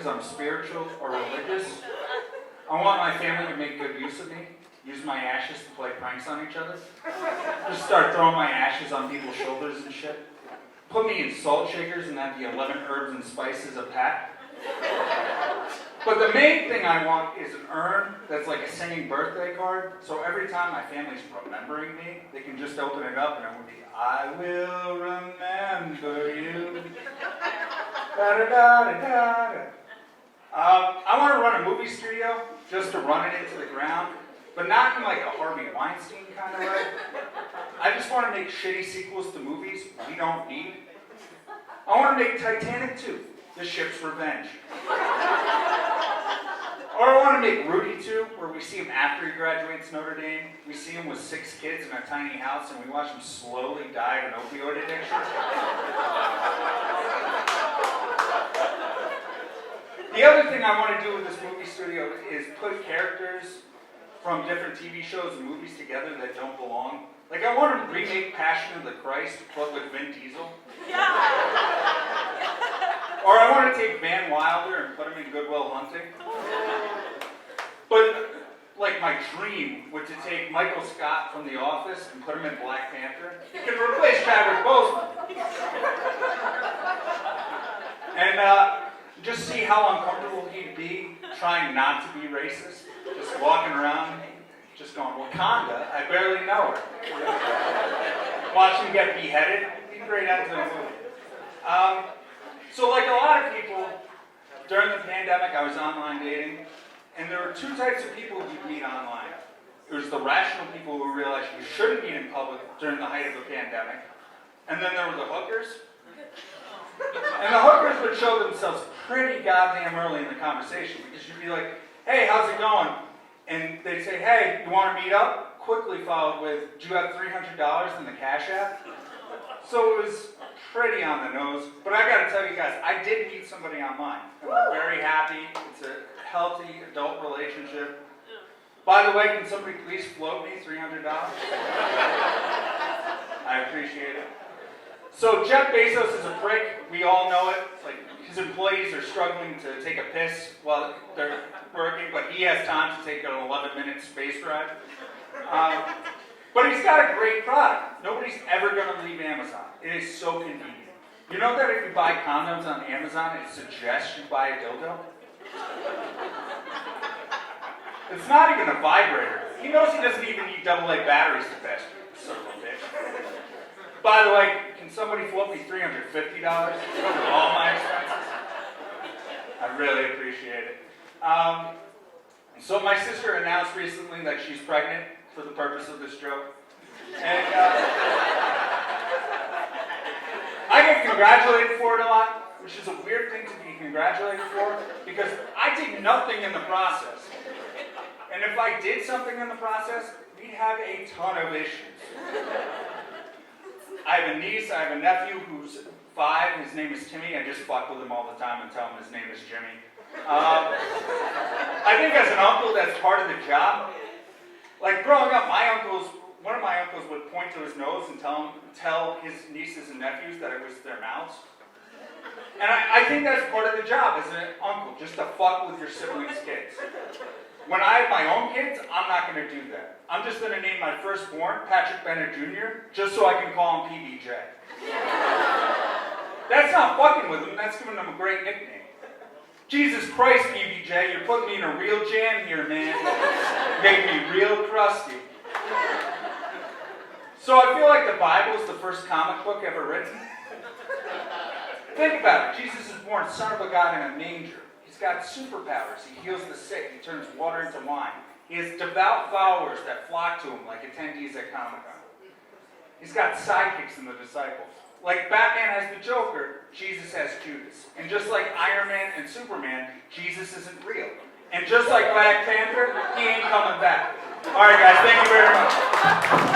I'm spiritual or religious. I want my family to make good use of me. Use my ashes to play pranks on each other. Just start throwing my ashes on people's shoulders and shit. Put me in salt shakers and have the 11 herbs and spices a pack. But the main thing I want is an urn that's like a singing birthday card. So every time my family's remembering me, they can just open it up and it would be, I will remember you. Da-da-da-da-da-da. I want to run a movie studio just to run it into the ground, but not in like a Harvey Weinstein kind of way. I just want to make shitty sequels to movies we don't need. I want to make Titanic 2, The Ship's Revenge. Or I want to make Rudy 2, where we see him after he graduates Notre Dame. We see him with 6 kids in a tiny house, and we watch him slowly die of an opioid addiction. The other thing I want to do with this movie studio is put characters from different TV shows and movies together that don't belong. Like, I want to remake Passion of the Christ, but with Vin Diesel. Or I want to take Van Wilder and put him in Good Will Hunting. But, like, my dream would to take Michael Scott from The Office and put him in Black Panther. He can replace Chadwick Boseman. And just see how uncomfortable he'd be trying not to be racist. Just walking around, just going, Wakanda, I barely know her. Watch him get beheaded. He'd be great at the movie. So like a lot of people, during the pandemic, I was online dating, and there were 2 types of people you'd meet online. There was the rational people who realized you shouldn't meet in public during the height of the pandemic, and then there were the hookers. And the hookers would show themselves pretty goddamn early in the conversation, because you'd be like, hey, how's it going? And they'd say, hey, you want to meet up? Quickly followed with, do you have $300 in the Cash App? So it was pretty on the nose. But I got to tell you guys, I did meet somebody online. And we're very happy. It's a healthy adult relationship. By the way, can somebody please float me $300? I appreciate it. So Jeff Bezos is a prick. We all know it. Like, his employees are struggling to take a piss while they're working, but he has time to take an 11-minute space ride. But he's got a great product. Nobody's ever going to leave Amazon. It is so convenient. You know that if you buy condoms on Amazon, it suggests you buy a dildo? It's not even a vibrator. He knows he doesn't even need AA batteries to test you, son of a bitch. By the way, can somebody float me $350 to cover all my expenses? I really appreciate it. So my sister announced recently that she's pregnant for the purpose of this joke. And I get congratulated for it a lot, which is a weird thing to be congratulated for, because I did nothing in the process. And if I did something in the process, we'd have a ton of issues. I have a niece, I have a nephew who's 5, his name is Timmy. I just fuck with him all the time and tell him his name is Jimmy. I think as an uncle, that's part of the job. Like growing up, one of my uncles would point to his nose and tell his nieces and nephews that it was their mouths. And I think that's part of the job as an uncle, just to fuck with your siblings' kids. When I have my own kids, I'm not going to do that. I'm just going to name my firstborn Patrick Bennett Jr., just so I can call him PBJ. That's not fucking with him, that's giving him a great nickname. Jesus Christ, PBJ, you're putting me in a real jam here, man. Make me real crusty. So I feel like the Bible is the first comic book ever written. Think about it. Jesus is born son of a God in a manger. He's got superpowers. He heals the sick. He turns water into wine. He has devout followers that flock to him like attendees at Comic-Con. He's got sidekicks in the disciples. Like Batman has the Joker, Jesus has Judas. And just like Iron Man and Superman, Jesus isn't real. And just like Black Panther, he ain't coming back. All right, guys, thank you very much.